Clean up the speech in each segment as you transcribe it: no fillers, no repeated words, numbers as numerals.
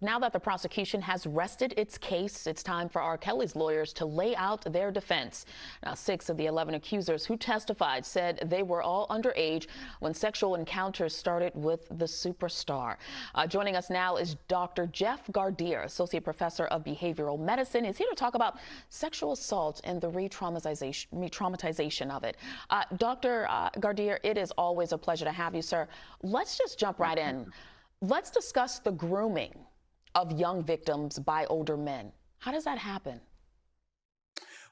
Now that the prosecution has rested its case, it's time for R. Kelly's lawyers to lay out their defense. Now, 6 of the 11 accusers who testified said they were all underage when sexual encounters started with the superstar. Joining us now is Dr. Jeff Gardere, Associate Professor of Behavioral Medicine. He's here to talk about sexual assault and the re-traumatization of it. Dr. Gardere, it is always a pleasure to have you, sir. Let's just jump right in. Let's discuss the grooming of young victims by older men. How does that happen?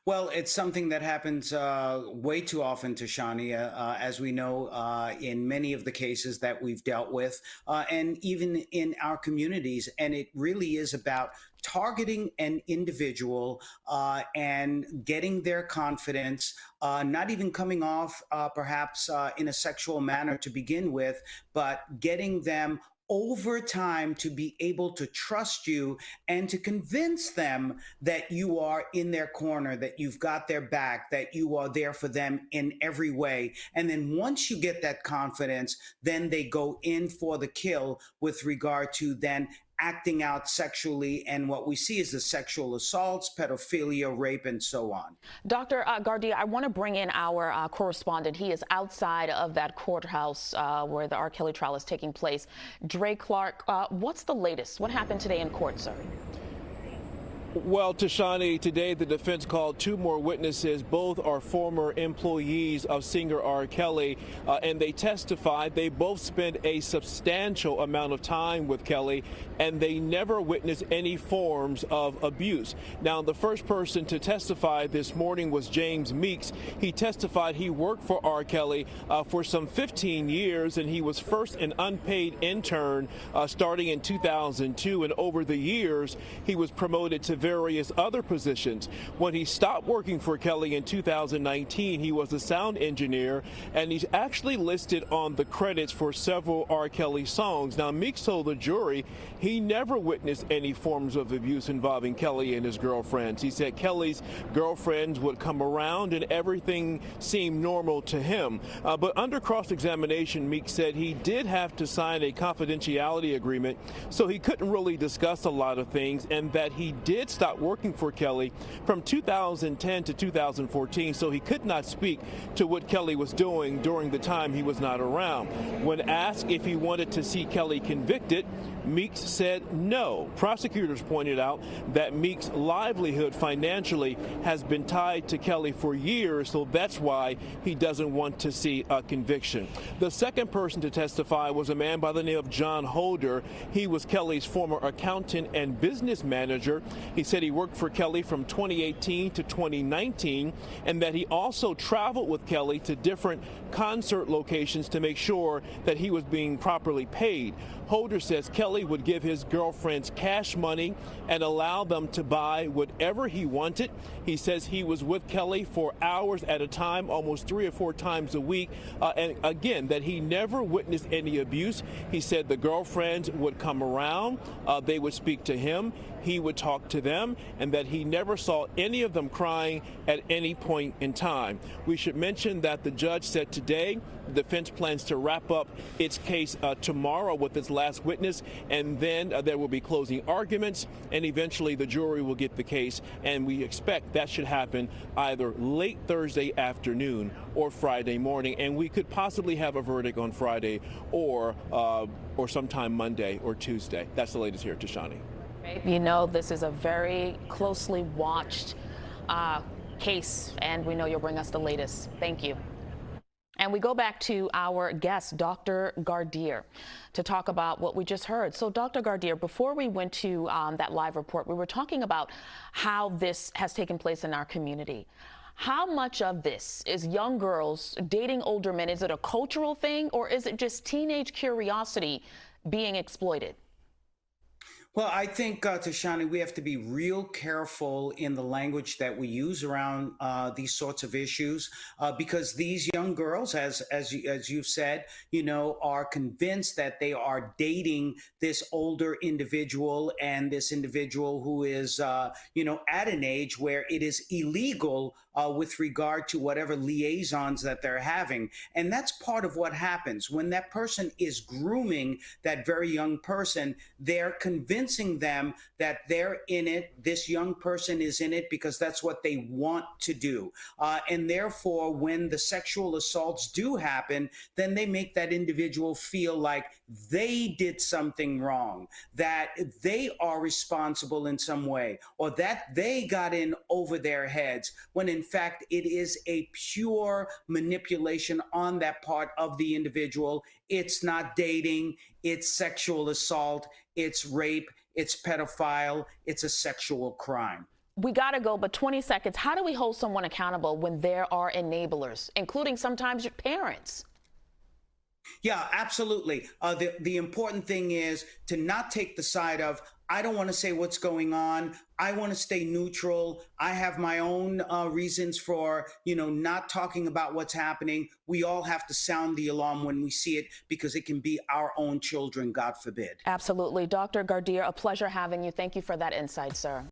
Well, it's something that happens way too often, Tashani, as we know, in many of the cases that we've dealt with, and even in our communities. And it really is about targeting an individual and getting their confidence, not even coming off perhaps in a sexual manner to begin with, but getting them over time to be able to trust you and to convince them that you are in their corner, that you've got their back, that you are there for them in every way. And then once you get that confidence, then they go in for the kill with regard to then acting out sexually, and what we see is the sexual assaults, pedophilia, rape, and so on. Dr. Gardere, I want to bring in our correspondent. He is outside of that courthouse where the R. Kelly trial is taking place. Dray, what's the latest? What happened today in court, sir? Well, Tashani, today the defense called 2 more witnesses. Both are former employees of singer R. Kelly, and they testified. They both spent a substantial amount of time with Kelly, and they never witnessed any forms of abuse. Now, the first person to testify this morning was James Meeks. He testified he worked for R. Kelly for some 15 years, and he was first an unpaid intern starting in 2002, and over the years, he was promoted to various other positions. When he stopped working for Kelly in 2019, he was a sound engineer, and he's actually listed on the credits for several R. Kelly songs. Now, Meeks told the jury he never witnessed any forms of abuse involving Kelly and his girlfriends. He said Kelly's girlfriends would come around and everything seemed normal to him. But under cross-examination, Meeks said he did have to sign a confidentiality agreement, so he couldn't really discuss a lot of things, and that he did stop working for Kelly from 2010 to 2014, so he could not speak to what Kelly was doing during the time he was not around. When asked if he wanted to see Kelly convicted, Meeks said no. Prosecutors pointed out that Meeks' livelihood financially has been tied to Kelly for years, so that's why he doesn't want to see a conviction. The second person to testify was a man by the name of John Holder. He was Kelly's former accountant and business manager. He said he worked for Kelly from 2018 to 2019, and that he also traveled with Kelly to different concert locations to make sure that he was being properly paid. Holder says Kelly would give his girlfriends cash money and allow them to buy whatever he wanted. He says he was with Kelly for hours at a time, almost 3 or 4 times a week. And again, that he never witnessed any abuse. He said the girlfriends would come around, they would speak to him, he would talk to them, and that he never saw any of them crying at any point in time. We should mention that the judge said today the defense plans to wrap up its case tomorrow with its last witness, and then there will be closing arguments, and eventually the jury will get the case, and we expect that should happen either late Thursday afternoon or Friday morning, and we could possibly have a verdict on Friday or sometime Monday or Tuesday. That's the latest here, Tashani. You know, this is a very closely watched case, and we know you'll bring us the latest. Thank you. And we go back to our guest, Dr. Gardere, to talk about what we just heard. So, Dr. Gardere, before we went to that live report, we were talking about how this has taken place in our community. How much of this is young girls dating older men? Is it a cultural thing, or is it just teenage curiosity being exploited? Well, I think, Tashani, we have to be real careful in the language that we use around these sorts of issues, because these young girls, as you've said, are convinced that they are dating this older individual, and this individual who is, at an age where it is illegal with regard to whatever liaisons that they're having. And that's part of what happens when that person is grooming that very young person. They're convincing them that they're in it. This young person is in it because that's what they want to do. And therefore, when the sexual assaults do happen, then they make that individual feel like they did something wrong, that they are responsible in some way, or that they got in over their heads, when in fact it is a pure manipulation on that part of the individual. It's not dating, it's sexual assault, it's rape, it's pedophile, it's a sexual crime. We got to go, but 20 seconds. How do we hold someone accountable when there are enablers, including sometimes your parents? Yeah, absolutely. The important thing is to not take the side of, I don't want to say what's going on. I want to stay neutral. I have my own reasons for, not talking about what's happening. We all have to sound the alarm when we see it, because it can be our own children, God forbid. Absolutely. Dr. Gardere, a pleasure having you. Thank you for that insight, sir.